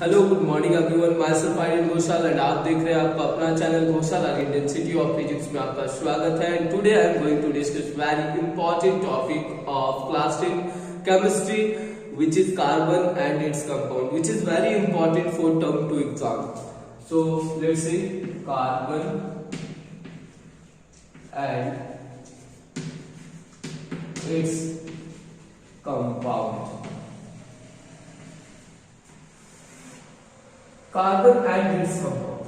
Hello good morning everyone, myself Aryan Ghoshal and आप देख रहे हैं आपका अपना channel Ghoshal intensity of physics में आपका स्वागत है। And today I am going to discuss very important topic of class 10 chemistry which is carbon and its compound, which is very important for term 2 exam. So let's say carbon and its compound. Carbon and its compound.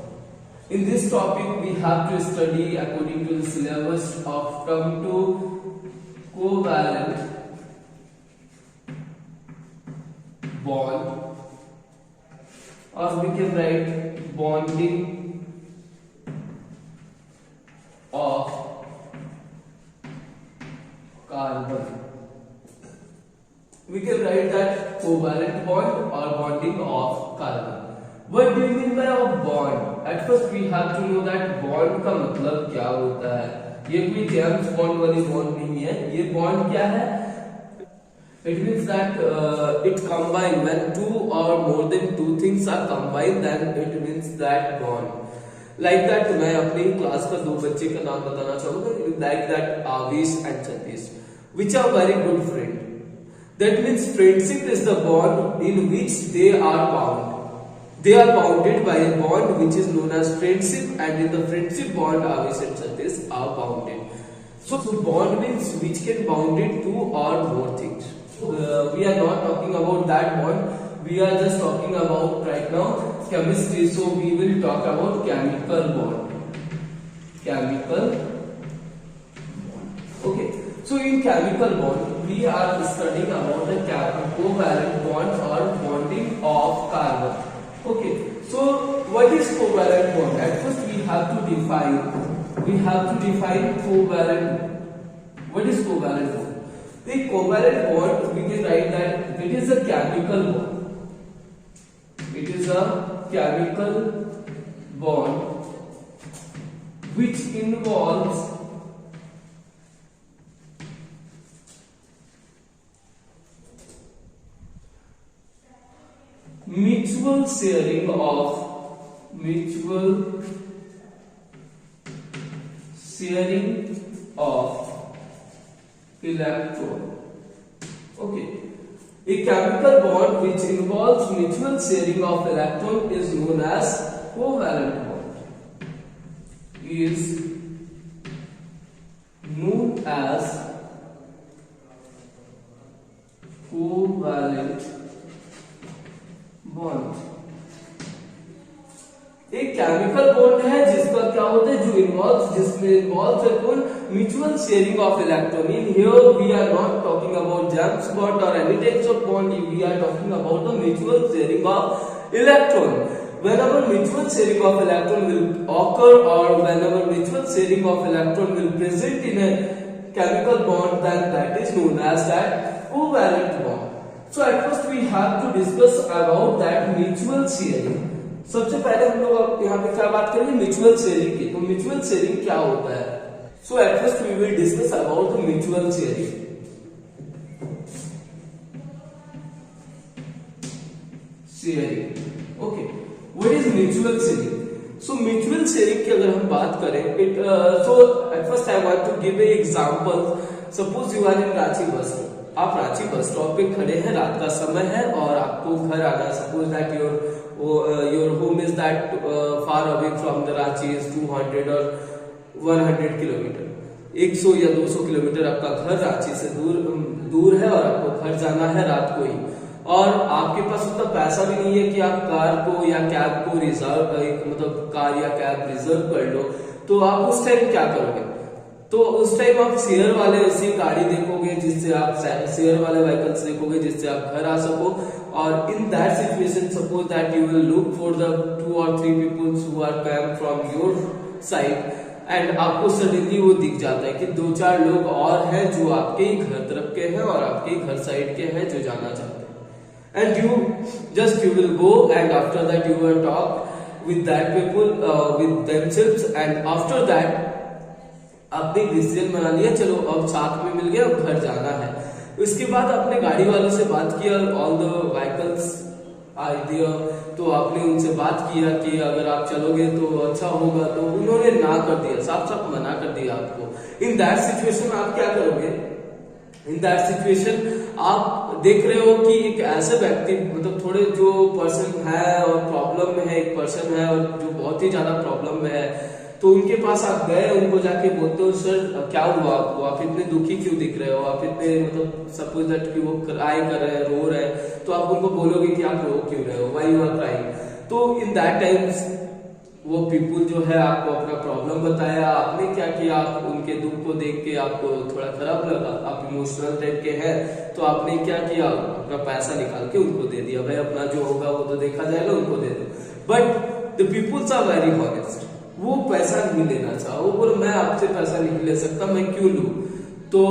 In this topic, we have to study according to the syllabus of term 2 covalent bond, or we can write bonding of carbon. We can write that covalent bond or bonding of carbon. What do you mean by a bond? At first we have to know that bond का मतलब क्या होता है। ये कोई James bond वाली bond नहीं है। ये बॉन्ड क्या है? It means that it combine when two or more than two things are combined, then it means that bond. Like that, मैं अपनी क्लास का दो बच्चे का नाम बताना चाहूँगा। Like that, आवेश and Satish, which are very good friend. That means friendship is the bond in which they are bound. They are bounded by a bond which is known as friendship, and in the friendship bond, Avish and Satish are bounded. So bond means which can bounded two or more things. We are not talking about that bond. We are just talking about right now chemistry. So we will talk about chemical bond. Chemical bond. Okay. So in chemical bond, we are studying about the covalent bond or bonding of carbon. Okay, so what is covalent bond? At first we have to define covalent. What is covalent bond? The covalent bond, we can write that it is a chemical bond. It is a chemical bond which involves mutual sharing of electron. Okay, a chemical bond which involves mutual sharing of electron is known as covalent bond. Is known as covalent bond. एक chemical bond है जिसका क्या होता है, जिसमें involve है कौन? Mutual sharing of electron. In here we are not talking about James bond और any types of bond, we are talking about the mutual sharing of electron. whenever mutual sharing of electron will occur or whenever mutual sharing of electron will present in a chemical bond, then that is known as that covalent bond. So at first we have to discuss about that mutual sharing. सबसे पहले हम लोग यहाँ पे क्या बात करेंगे? Mutual sharing की। तो म्यूचुअल शेयरिंग क्या होता है? So at first we will discuss about the mutual sharing. Okay. What is mutual sharing? So mutual sharing की अगर हम बात करें, so at first I want to give a example. Suppose you are in Ranchi bus. आप Ranchi bus stop पे खड़े हैं, रात का समय है और आपको घर आना। Suppose that your home is that far away from the Ranchi is 200 और 100 किलोमीटर, 100 या 200 किलोमीटर आपका घर रांची से दूर है और आपको घर जाना है रात को ही, और आपके पास उतना पैसा भी नहीं है कि आप कार को या कैब को रिजर्व, मतलब कार या कैब रिजर्व कर लो। तो आप उस टाइम क्या करोगे? तो उस टाइम आप शेयर वाले ऐसी गाड़ी देखोगे जिससे आप शेयर वाले व्हीकल्स देखोगे जिससे आप घर आ सको। और in that situation suppose that you will look for the 2 or 3 peoples who are come from your side, and आपको सडनली वो दिख जाता है कि 2-4 लोग और हैं जो आपके ही घर तरफ के हैं और आपके ही घर साइड के हैं जो जाना चाहते हैं। And you will go, and after that you will talk with that people, with themselves, and after that आपने डिसीजन बना लिया, चलो अब साथ में मिल गया, अब घर जाना है। उसके बाद आपने गाड़ी वालों से बात की और ऑल द व्हीकल्स आइडिया, तो आपने उनसे बात किया कि अगर आप चलोगे तो अच्छा होगा, तो उन्होंने ना कर दिया, साफ साफ मना कर दिया आपको। इन दैट सिचुएशन आप क्या करोगे? इन दैट सिचुएशन आप देख रहे हो कि एक ऐसे व्यक्ति, मतलब थोड़े जो पर्सन है और प्रॉब्लम में है, एक पर्सन है और जो बहुत ही ज्यादा प्रॉब्लम में है, तो उनके पास आप गए, उनको जाके बोलते हो सर क्या हुआ आपको, आप इतने दुखी क्यों दिख रहे हो, आप इतने मतलब सपोज दैट कि वो क्राई कर रहे हैं, रो रहे हैं, तो आप उनको बोलोगे कि आप रो क्यों रहे हो, व्हाई यू आर क्राइंग। तो इन दैट टाइम्स वो पीपुल जो है आपको अपना प्रॉब्लम बताया, आपने क्या किया, आप उनके दुख को देख के आपको थोड़ा खराब लगा, आप इमोशनल टाइप के हैं, तो आपने क्या किया, अपना पैसा निकाल के उनको दे दिया, भाई अपना जो होगा वो तो देखा जाएगा, उनको दे दो। But the peoples are very honest, वो पैसा नहीं लेना चाहा, वो बोले मैं आपसे पैसा नहीं ले सकता, मैं क्यों लूं। तो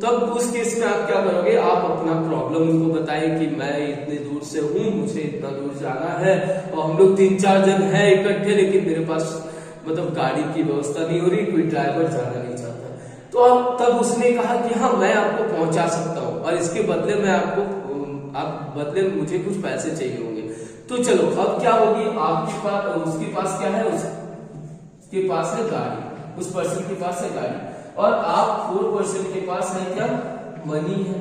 तब उस केस में आप क्या करोगे, आप अपना प्रॉब्लम उनको बताएं कि मैं इतने दूर से हूँ, मुझे इतना दूर जाना है और हम लोग 3-4 जन हैं इकट्ठे, लेकिन मेरे पास मतलब गाड़ी की व्यवस्था नहीं हो रही, कोई ड्राइवर जाना नहीं चाहता। तो अब तब उसने कहा कि हाँ मैं आपको पहुंचा सकता हूँ और इसके बदले में आप बदले में मुझे कुछ पैसे चाहिए होंगे। तो चलो अब क्या होगी, आपके पास, उसके पास क्या है, उसके पास है गाड़ी, उस पर्सन के पास है गाड़ी, और आप 4 पर्सन के पास है क्या, मनी है।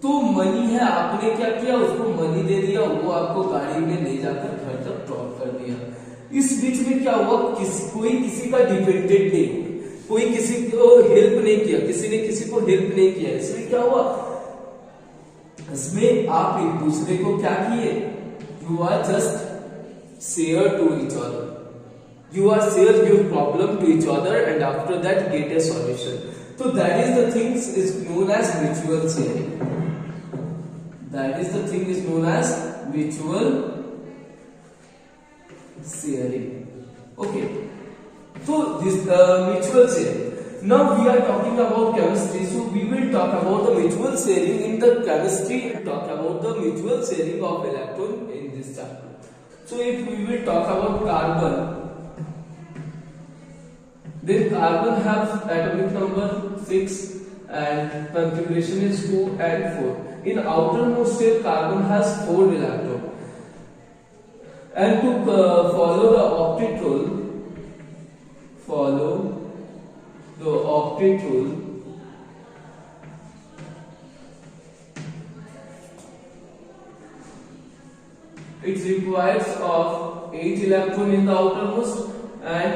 तो मनी है, आपने क्या किया, उसको मनी दे दिया, वो आपको गाड़ी में ले जाकर घर तक ड्रॉप कर दिया। इस बीच में क्या हुआ, कोई किसी का डिपेंडेंट नहीं, कोई किसी को हेल्प नहीं किया, किसी ने किसी को हेल्प नहीं किया। इसमें क्या हुआ, इसमें आप एक दूसरे को क्या किए, you are just share to each other, you are share your problem to each other and after that get a solution. So that is the things is known as mutual sharing. That is the thing is known as mutual sharing. Okay, so this mutual sharing. Now we are talking about chemistry, so we will talk about the mutual sharing in the chemistry and talk about the mutual sharing of electron in this chapter. So if we will talk about carbon, then carbon has atomic number 6 and configuration is 2 and 4. In outermost shell, carbon has 4 electrons. And to follow the octet rule, it requires of 8 electron in the outermost and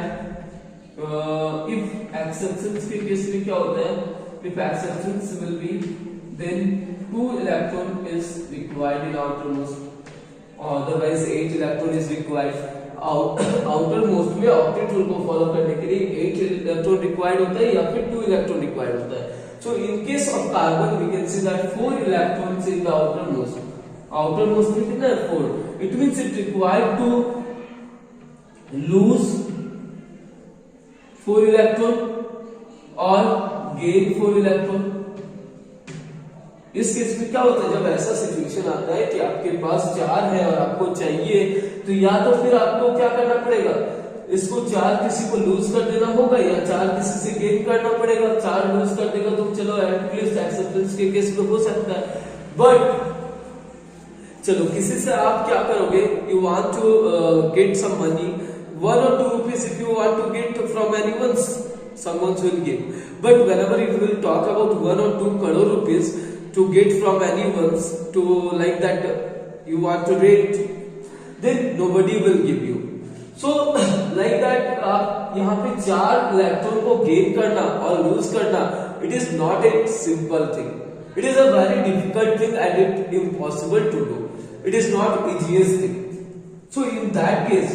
if exceptions के case में क्या होता है, if exceptions will be then 2 electron is required in outermost, otherwise 8 electron is required. outermost में octet rule को follow करने के लिए 8 electron required होता है या फिर 2 electron required होता है. So in case of carbon we can see that 4 electrons in the outermost. outermost में कितना है 4. It means it required to lose 4 electron और गेन 4 इलेक्ट्रॉन. इस केस में क्या होता है, जब ऐसा सिचुएशन आता है कि आपके पास 4 है और आपको चाहिए, तो या तो फिर आपको क्या करना पड़ेगा, इसको 4 किसी को लूज कर देना होगा या 4 किसी से गेन करना पड़ेगा. 4 लूज कर देगा तो चलो एटलीस्ट एक्सेप्टेंस के केस में हो सकता है. बट चलो किसी से आप क्या करोगे, you want to get some money, 1 or 2 rupees if you want to get from anyone, someone will give. But whenever you will talk about 1 or 2 crore rupees to get from anyone, to like that you want to rate, then nobody will give you. So like that आप यहाँ पे 4 electron को gain करना और loose करना, it is not a simple thing. It is a very difficult thing and it impossible to do. It is not easiest thing. So in that case,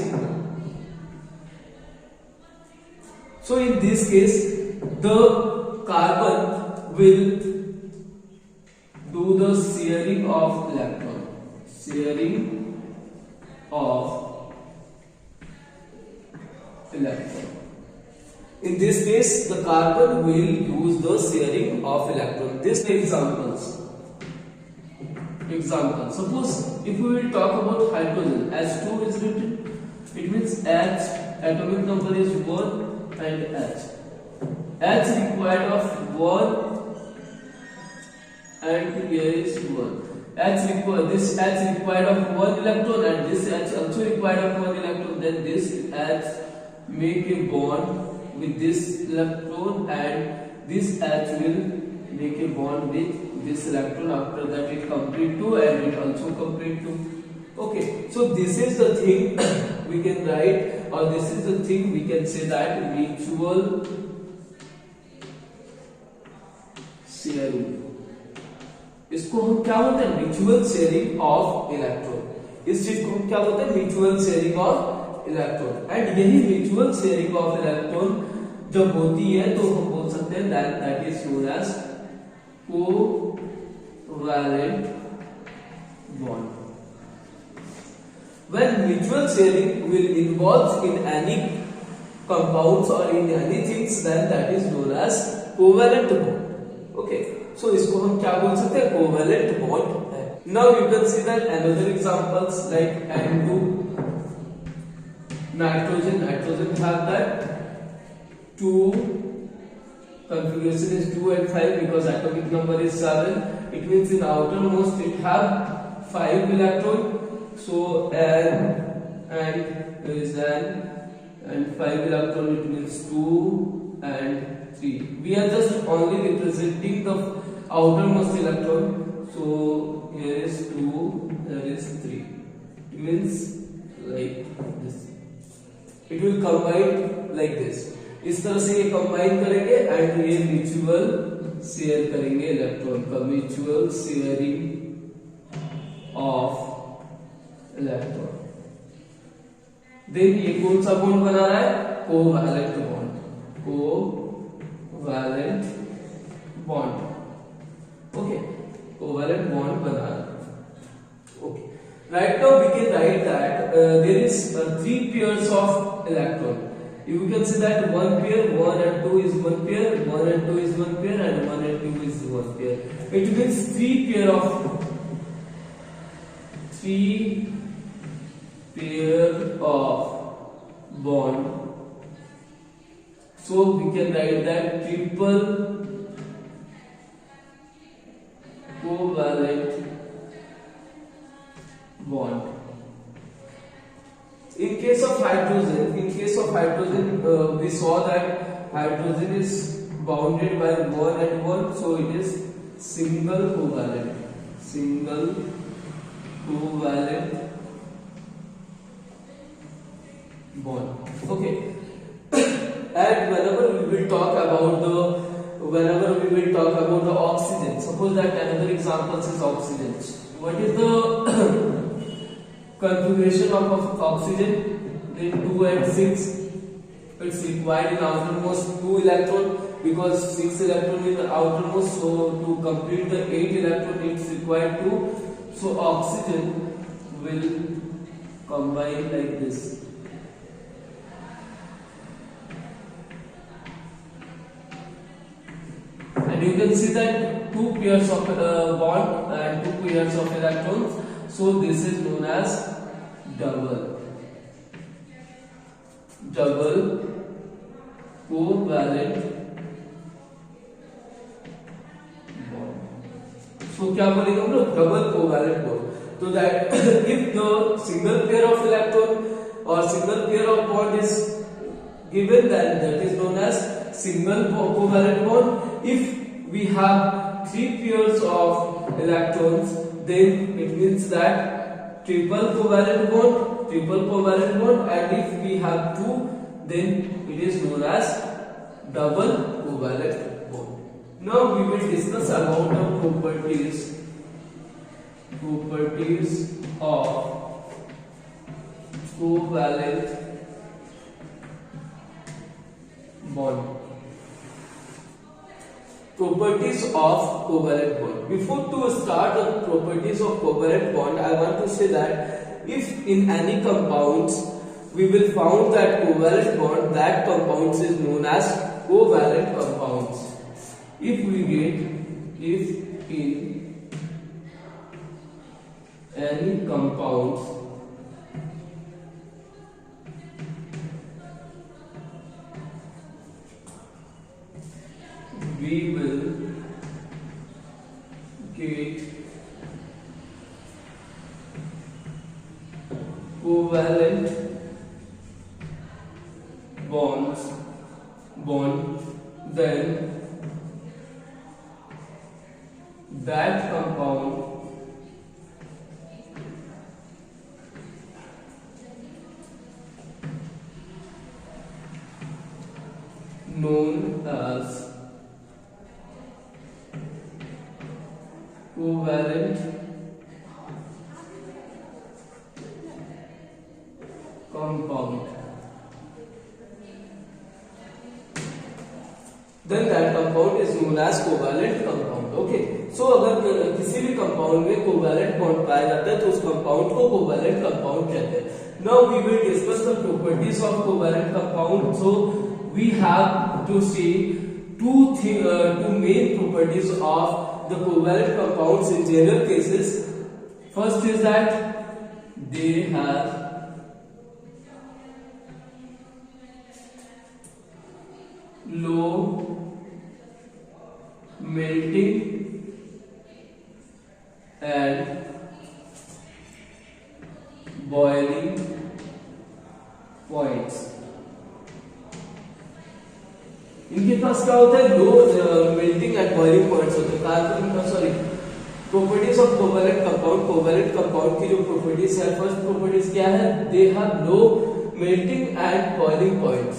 so in this case, the carbon will do the sharing of electron. Sharing of electron. In this case, the carbon will use the sharing of electron. This examples. Suppose if we will talk about hydrogen, H2 is written. It means H atomic number is 1. And H required of 1 and here is 1. this H required of one electron and this H also required of one electron, then this H make a bond with this electron and this H will make a bond with this electron. After that it complete 2 and it also complete 2. Okay, so this is the thing we can write, or this is the thing we can say that mutual sharing. इसको हम क्या बोलते हैं? Mutual sharing of electron. इस चीज को हम क्या बोलते हैं? Mutual sharing of electron. And यही म्यूचुअल शेयरिंग ऑफ इलेक्ट्रॉन जब होती है तो हम बोल सकते हैं that is known as covalent bond. When mutual sharing will involve in any compounds or in any things, then that is known as covalent bond. Okay, so इसको हम क्या बोल सकते हैं? Covalent bond है. Now you can see that another examples like N2 nitrogen. Nitrogen have that 2 configuration is 2 and 5 because atomic number is 7. It means in outermost it have 5 electron. So N and is N and 5 electron, it means 2 and 3. We are just only representing the outermost electron. So here is 2, there is 3. It means like this. It will combine like this. इस तरह से ये combine करेंगे and ये mutual share करेंगे electron का. Mutual sharing of electron. Then ये कौन सा बॉन्ड बना रहा है? Covalent bond. Covalent bond. Okay, covalent bond बना रहा है. Okay, right now we can write that there is 3 pairs of electron. You can see that one pair, 1 and 2 is one pair, 1 and 2 is one pair, and 1 and 2 is one pair. It means 3 pair of bond. So we can write that triple covalent bond. In case of hydrogen, we saw that hydrogen is bounded by 1 and 1, so it is single covalent bond. Okay. And whenever we will talk about the oxygen, suppose that another example is oxygen. What is the configuration of oxygen? Then 2 and 6. It's required in outermost 2 electron because 6 electron in the outermost. So to complete the 8 electron, it's required 2. So oxygen will combine like this. And you can see that 2 pairs of bond and 2 pairs of electrons. So this is known as double covalent bond. So क्या बोलेंगे हम लोग? Double covalent bond. So that if the single pair of electron or single pair of bond is given, then that is known as single covalent bond. If we have 3 pairs of electrons, then it means that triple covalent bond, and if we have 2, then it is known as double covalent bond. Now we will discuss about the properties of covalent bond. Properties of covalent bond. Before to start the properties of covalent bond, I want to say that if in any compounds we will found that covalent bond, that compounds is known as covalent compounds. If in any compounds we will get covalent bond, then that compound known as covalent compound. Then that compound is known as covalent compound. Okay, so अगर किसी भी compound में covalent bond पाया जाता है तो उस compound को कोवैलेंट कंपाउंड कहते हैं. Now we will discuss the properties of covalent compound. So we have to see two main properties of the covalent compounds in general cases. First is that they have low melting and boiling points. इनके पास क्या होता है, low melting and boiling points होते हैं. Carbon sorry properties of covalent compound. Covalent compound की जो properties है, first properties क्या है, they have low melting and boiling points.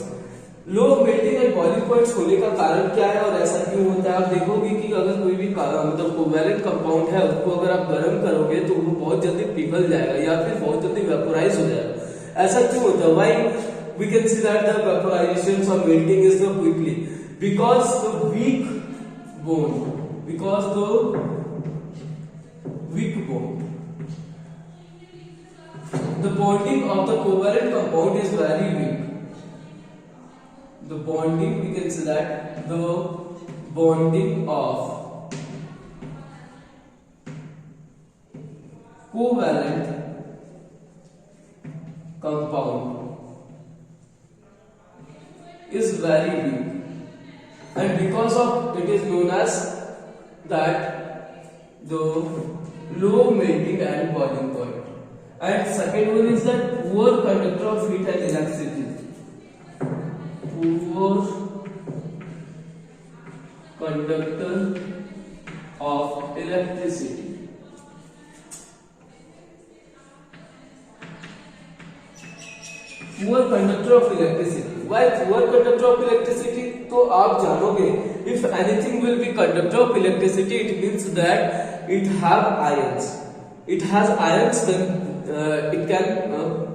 Low melting and boiling points होने का कारण क्या है और ऐसा क्यों होता है. आप देखोगे कि अगर कोई भी मतलब कोवैलेंट कंपाउंड है उसको अगर आप गर्म करोगे तो वो बहुत जल्दी पिघल जाएगा या फिर बहुत जल्दी वेपोराइज हो जाएगा. ऐसा क्यों होता है, why we can see that the vaporization or melting is the quickly because the weak bond, the bonding of the covalent compound is very weak. The bonding, we can say that the bonding of covalent compound is very weak, and because of it is known as that the low melting and boiling point. And second one is that poor conductor of heat and electricity. Poor conductor of electricity. Poor conductor of electricity. Why poor conductor of electricity? तो आप जानोगे, if anything will be conductor of electricity, it means that it have ions. It has ions, then it can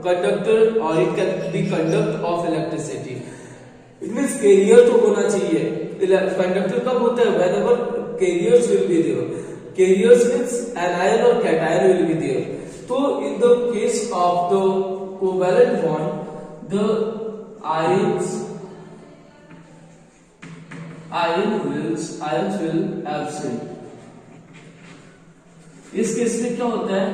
conductor or it can be conduct of electricity. It means carrier तो होना चाहिए. Conductor कब होता है? Whenever carriers will be there. Carriers means anion or cation will be there. So in the case of the covalent bond, the ions will absent. इस case में क्या होता है,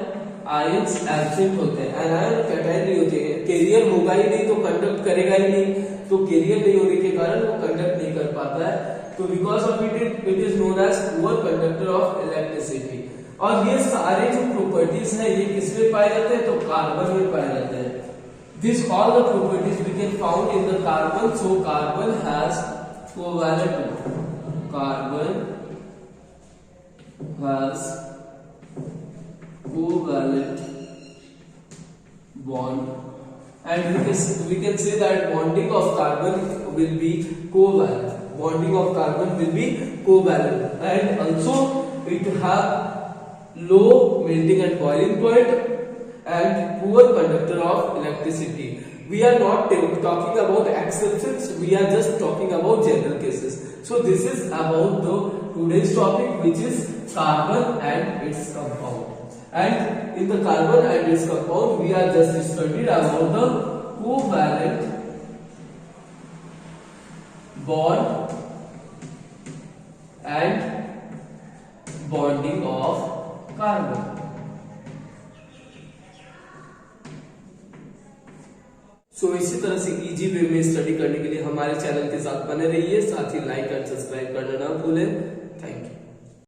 आयंस एब्सेंट होते हैं, एनायन कैटायन नहीं होते हैं. कैरियर होगा ही नहीं तो कंडक्ट करेगा ही नहीं, तो कैरियर नहीं होने के कारण वो कंडक्ट नहीं कर पाता है. तो because of it is known as poor conductor of electricity. और ये सारे जो प्रॉपर्टीज हैं ये किसमें पाए जाते हैं, तो कार्बन में पाए जाते हैं. This all the properties we can found in the carbon. So carbon has covalent. Carbon has covalent bond, and we can say that bonding of carbon will be covalent. Bonding of carbon will be covalent, and also it have low melting and boiling point and poor conductor of electricity. We are not talking about exceptions, we are just talking about general cases. So this is about the today's topic, which is carbon and its compound. And in the carbon and its compound, we are just studied about the covalent bond and bonding of carbon. सो इसी तरह से easy way में study करने के लिए हमारे channel के साथ बने रहिए. साथ ही लाइक और सब्सक्राइब करना ना भूलें.